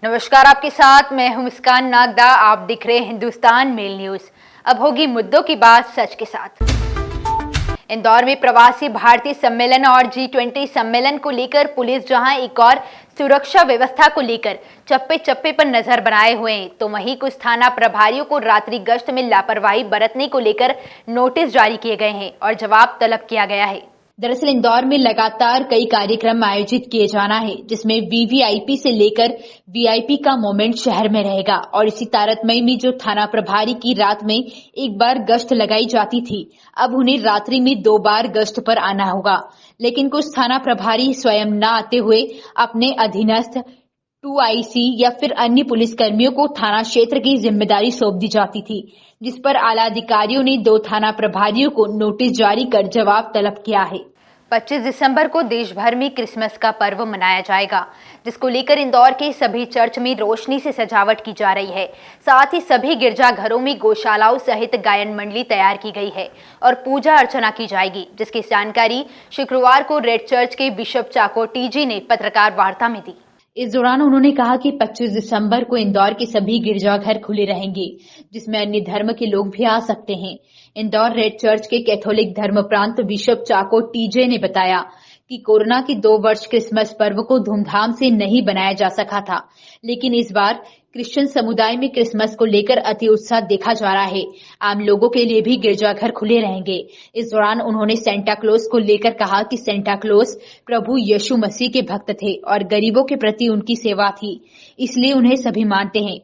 नमस्कार, आपके साथ मैं हूं मुस्कान नागदा। आप दिख रहे हिंदुस्तान मेल न्यूज। अब होगी मुद्दों की बात सच के साथ। इंदौर में प्रवासी भारतीय सम्मेलन और G20 सम्मेलन को लेकर पुलिस जहां एक और सुरक्षा व्यवस्था को लेकर चप्पे चप्पे पर नजर बनाए हुए हैं, तो वहीं कुछ थाना प्रभारियों को रात्रि गश्त में लापरवाही बरतने को लेकर नोटिस जारी किए गए हैं और जवाब तलब किया गया है। दरअसल इंदौर में लगातार कई कार्यक्रम आयोजित किए जाना है, जिसमें वीवीआईपी से लेकर वीआईपी का मोमेंट शहर में रहेगा और इसी तारतम्य में जो थाना प्रभारी की रात में एक बार गश्त लगाई जाती थी, अब उन्हें रात्रि में 2 बार गश्त पर आना होगा। लेकिन कुछ थाना प्रभारी स्वयं न आते हुए अपने अधीनस्थ 2IC या फिर अन्य पुलिसकर्मियों को थाना क्षेत्र की जिम्मेदारी सौंप दी जाती थी, जिस पर आला अधिकारियों ने 2 थाना प्रभारियों को नोटिस जारी कर जवाब तलब किया है। 25 दिसंबर को देश भर में क्रिसमस का पर्व मनाया जाएगा, जिसको लेकर इंदौर के सभी चर्च में रोशनी से सजावट की जा रही है। साथ ही सभी गिरजाघरों में गौशालाओं सहित गायन मंडली तैयार की गई है और पूजा अर्चना की जाएगी, जिसकी जानकारी शुक्रवार को रेड चर्च के बिशप चाको टीजी ने पत्रकार वार्ता में दी। इस दौरान उन्होंने कहा कि 25 दिसंबर को इंदौर के सभी गिरजाघर खुले रहेंगे, जिसमें अन्य धर्म के लोग भी आ सकते हैं। इंदौर रेड चर्च के कैथोलिक धर्मप्रांत बिशप चाको टीजे ने बताया कि कोरोना के 2 वर्ष क्रिसमस पर्व को धूमधाम से नहीं बनाया जा सका था, लेकिन इस बार क्रिश्चियन समुदाय में क्रिसमस को लेकर अति उत्साह देखा जा रहा है। आम लोगों के लिए भी गिरजाघर खुले रहेंगे। इस दौरान उन्होंने सेंटा क्लॉज को लेकर कहा कि सेंटा क्लॉज प्रभु यीशु मसीह के भक्त थे और गरीबों के प्रति उनकी सेवा थी, इसलिए उन्हें सभी मानते हैं।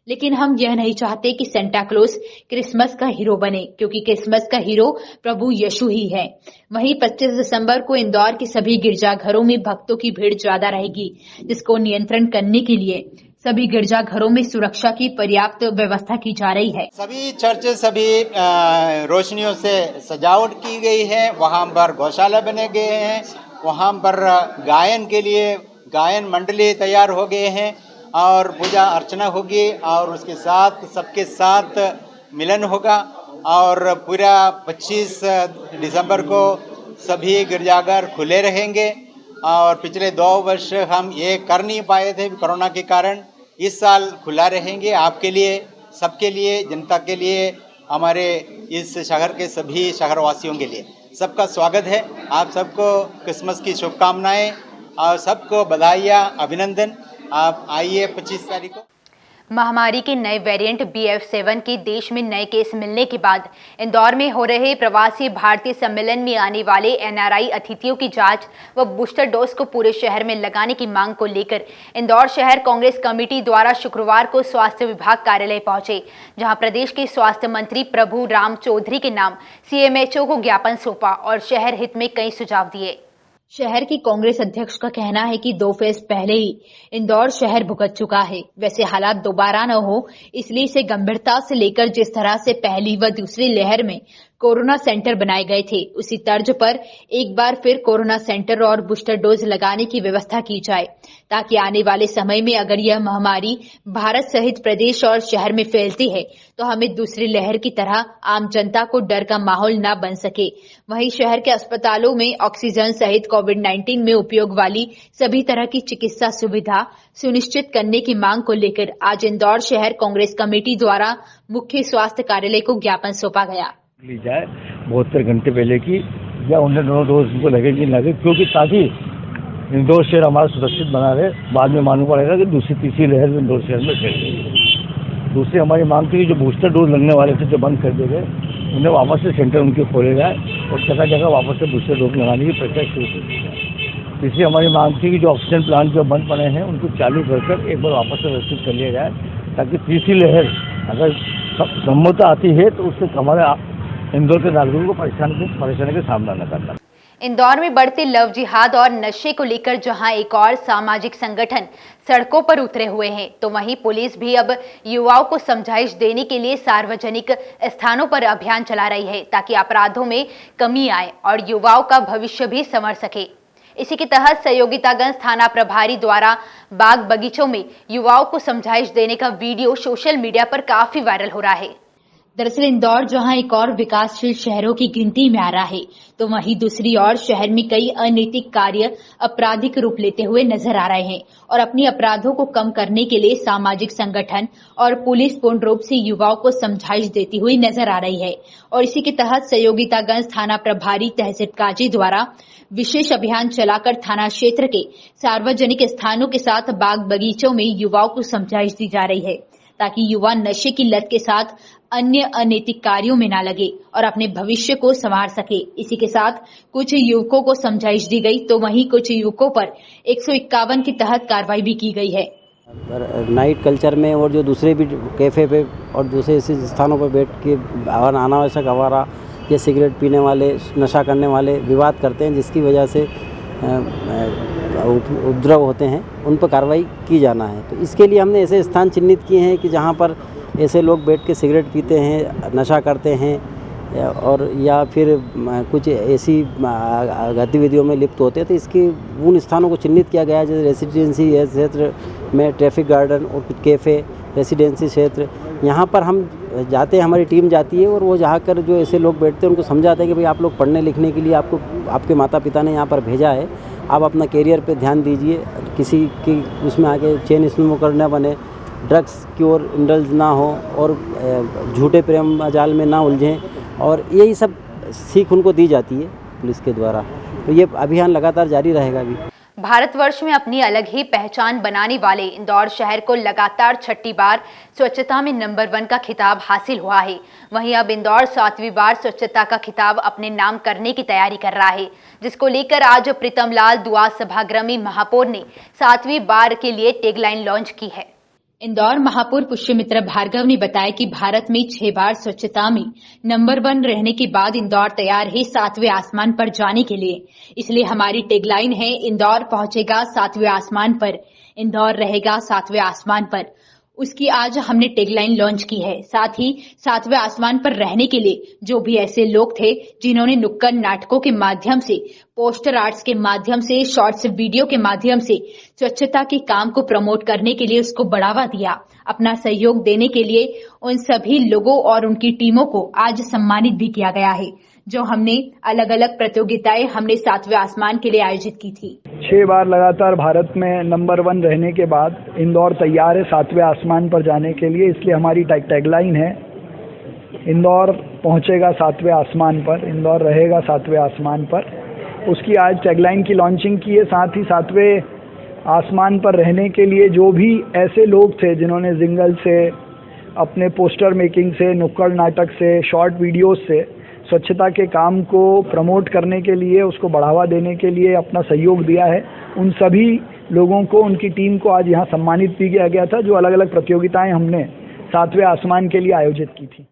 लेकिन हम यह नहीं चाहते कि सेंटा क्लॉज क्रिसमस का हीरो बने, क्योंकि क्रिसमस का हीरो प्रभु यीशु ही है। वहीं 25 दिसंबर को इंदौर के सभी गिरजाघरों में भक्तों की भीड़ ज्यादा रहेगी, जिसको नियंत्रण करने के लिए सभी गिरजाघरों में सुरक्षा की पर्याप्त व्यवस्था की जा रही है। सभी चर्च सभी रोशनियों से सजावट की गई है। वहां पर गौशाला बने गए हैं, वहां पर गायन के लिए गायन मंडली तैयार हो गए हैं और पूजा अर्चना होगी और उसके साथ सबके साथ मिलन होगा। और पूरा 25 दिसंबर को सभी गिरजाघर खुले रहेंगे। और पिछले 2 वर्ष हम ये कर नहीं पाए थे कोरोना के कारण। इस साल खुला रहेंगे आपके लिए, सबके लिए, जनता के लिए, हमारे इस शहर के सभी शहरवासियों के लिए सबका स्वागत है। आप सबको क्रिसमस की शुभकामनाएं और सबको बधाइयाँ, अभिनंदन। आप आइए 25 तारीख को। महामारी के नए वेरिएंट BF7 के देश में नए केस मिलने के बाद इंदौर में हो रहे प्रवासी भारतीय सम्मेलन में आने वाले NRI अतिथियों की जांच व बूस्टर डोज को पूरे शहर में लगाने की मांग को लेकर इंदौर शहर कांग्रेस कमेटी द्वारा शुक्रवार को स्वास्थ्य विभाग कार्यालय पहुंचे, जहां प्रदेश के स्वास्थ्य मंत्री प्रभु राम चौधरी के नाम CMHO को ज्ञापन सौंपा और शहर हित में कई सुझाव दिए। शहर की कांग्रेस अध्यक्ष का कहना है कि 2 फेज पहले ही इंदौर शहर भुगत चुका है। वैसे हालात दोबारा न हो, इसलिए इसे गंभीरता से लेकर जिस तरह से पहली व दूसरी लहर में कोरोना सेंटर बनाए गए थे, उसी तर्ज पर एक बार फिर कोरोना सेंटर और बूस्टर डोज लगाने की व्यवस्था की जाए, ताकि आने वाले समय में अगर यह महामारी भारत सहित प्रदेश और शहर में फैलती है तो हमें दूसरी लहर की तरह आम जनता को डर का माहौल न बन सके। वहीं शहर के अस्पतालों में ऑक्सीजन सहित कोविड-19 में उपयोग वाली सभी तरह की चिकित्सा सुविधा सुनिश्चित करने की मांग को लेकर आज इंदौर शहर कांग्रेस कमेटी द्वारा मुख्य स्वास्थ्य कार्यालय को ज्ञापन सौंपा गया। ली जाए 72 घंटे पहले की, या उन्हें दोनों डोज उनको लगेगी लगे, क्योंकि ताकि इंदौर शहर हमारा सुरक्षित बना रहे। बाद में मालूम पड़ेगा कि दूसरी तीसरी लहर में इंदौर शहर में फैल गई। दूसरी हमारी मांग थी कि जो बूस्टर डोज लगने वाले थे, जो बंद कर दिए गए, उन्हें वापस से सेंटर उनके खोले जाए और जगह जगह वापस से बूस्टर डोज लगाने की प्रक्रिया शुरू की जाए। तीसरी हमारी मांग थी कि जो ऑक्सीजन प्लांट जो बंद पड़े हैं उनको चालू कर एक बार वापस से व्यवस्थित कर लिया जाए, ताकि तीसरी लहर अगर सम्मत आती है तो उससे हमारे इंदौर के नागरिकों को परेशानी का सामना न करना। इंदौर में बढ़ते लव जिहाद और नशे को लेकर जहां एक और सामाजिक संगठन सड़कों पर उतरे हुए हैं, तो वहीं पुलिस भी अब युवाओं को समझाइश देने के लिए सार्वजनिक स्थानों पर अभियान चला रही है, ताकि अपराधों में कमी आए और युवाओं का भविष्य भी संवर सके। इसी के तहत सहयोगितागंज थाना प्रभारी द्वारा बाग बगीचों में युवाओं को समझाइश देने का वीडियो सोशल मीडिया पर काफी वायरल हो रहा है। दरअसल इंदौर जहां एक और विकासशील शहरों की गिनती में आ रहा है, तो वहीं दूसरी ओर शहर में कई अनैतिक कार्य आपराधिक रूप लेते हुए नजर आ रहे हैं और अपने अपराधों को कम करने के लिए सामाजिक संगठन और पुलिस पूर्ण रूप से युवाओं को समझाइश देती हुई नजर आ रही है। और इसी के तहत सहयोगितागंज थाना प्रभारी तहसील काजी द्वारा विशेष अभियान चलाकर थाना क्षेत्र के सार्वजनिक स्थानों के साथ बाग बगीचों में युवाओं को समझाइश दी जा रही है, ताकि युवा नशे की लत के साथ अन्य अनैतिक कार्यों में न लगे और अपने भविष्य को संवार सके। इसी के साथ कुछ युवकों को समझाइश दी गई, तो वहीं कुछ युवकों पर 151 के तहत कार्रवाई भी की गई है। नाइट कल्चर में और जो दूसरे भी कैफ़े पे और दूसरे ऐसे स्थानों पर बैठ के अनावश्यक आवारा या सिगरेट पीने वाले, नशा करने वाले विवाद करते हैं, जिसकी वजह से उपद्रव होते हैं, उन पर कार्रवाई की जाना है। तो इसके लिए हमने ऐसे स्थान चिन्हित किए हैं कि जहाँ पर ऐसे लोग बैठ के सिगरेट पीते हैं, नशा करते हैं और या फिर कुछ ऐसी गतिविधियों में लिप्त होते हैं। तो इसके उन स्थानों को चिन्हित किया गया है, जैसे रेसिडेंसी क्षेत्र में ट्रैफिक गार्डन और कुछ कैफ़े, रेसिडेंसी क्षेत्र, यहाँ पर हम जाते हैं, हमारी टीम जाती है और वो जाकर जो ऐसे लोग बैठते हैं उनको समझाते हैं कि भाई आप लोग पढ़ने लिखने के लिए आपको आपके माता पिता ने यहाँ पर भेजा है, आप अपना करियर पे ध्यान दीजिए, किसी की उसमें आगे चेन स्मोकर न बने, ड्रग्स की ओर इंडल्ज ना हो और झूठे प्रेम जाल में ना उलझें, और यही सब सीख उनको दी जाती है पुलिस के द्वारा। तो ये अभियान लगातार जारी रहेगा। अभी भारतवर्ष में अपनी अलग ही पहचान बनाने वाले इंदौर शहर को लगातार छठी बार स्वच्छता में नंबर 1 का खिताब हासिल हुआ है। वहीं अब इंदौर 7वीं बार स्वच्छता का खिताब अपने नाम करने की तैयारी कर रहा है, जिसको लेकर आज प्रीतम लाल दुआ सभागृह में महापौर ने 7वीं बार के लिए टैगलाइन लॉन्च की है। इंदौर महापौर पुष्यमित्र भार्गव ने बताया कि भारत में 6 बार स्वच्छता में नंबर 1 रहने के बाद इंदौर तैयार है 7वें आसमान पर जाने के लिए। इसलिए हमारी टैगलाइन है, इंदौर पहुंचेगा 7वें आसमान पर, इंदौर रहेगा 7वें आसमान पर। उसकी आज हमने टैगलाइन लॉन्च की है। साथ ही 7वें आसमान पर रहने के लिए जो भी ऐसे लोग थे जिन्होंने नुक्कड़ नाटकों के माध्यम से, पोस्टर आर्ट्स के माध्यम से, शॉर्ट्स वीडियो के माध्यम से स्वच्छता के काम को प्रमोट करने के लिए उसको बढ़ावा दिया, अपना सहयोग देने के लिए उन सभी लोगों और उनकी टीमों को आज सम्मानित भी किया गया है। जो हमने अलग अलग प्रतियोगिताएं हमने 7वें आसमान के लिए आयोजित की थी। 6 बार लगातार भारत में नंबर 1 रहने के बाद इंदौर तैयार है 7वें आसमान पर जाने के लिए। इसलिए हमारी टैगलाइन है, इंदौर पहुंचेगा 7वें आसमान पर, इंदौर रहेगा 7वें आसमान पर। उसकी आज टैगलाइन की लॉन्चिंग की है। साथ ही 7वें आसमान पर रहने के लिए जो भी ऐसे लोग थे जिन्होंने जिंगल से, अपने पोस्टर मेकिंग से, नुक्कड़ नाटक से, शॉर्ट वीडियोस से स्वच्छता के काम को प्रमोट करने के लिए, उसको बढ़ावा देने के लिए अपना सहयोग दिया है, उन सभी लोगों को, उनकी टीम को आज यहाँ सम्मानित भी किया गया था, जो अलग अलग प्रतियोगिताएं हमने 7वें आसमान के लिए आयोजित की थी।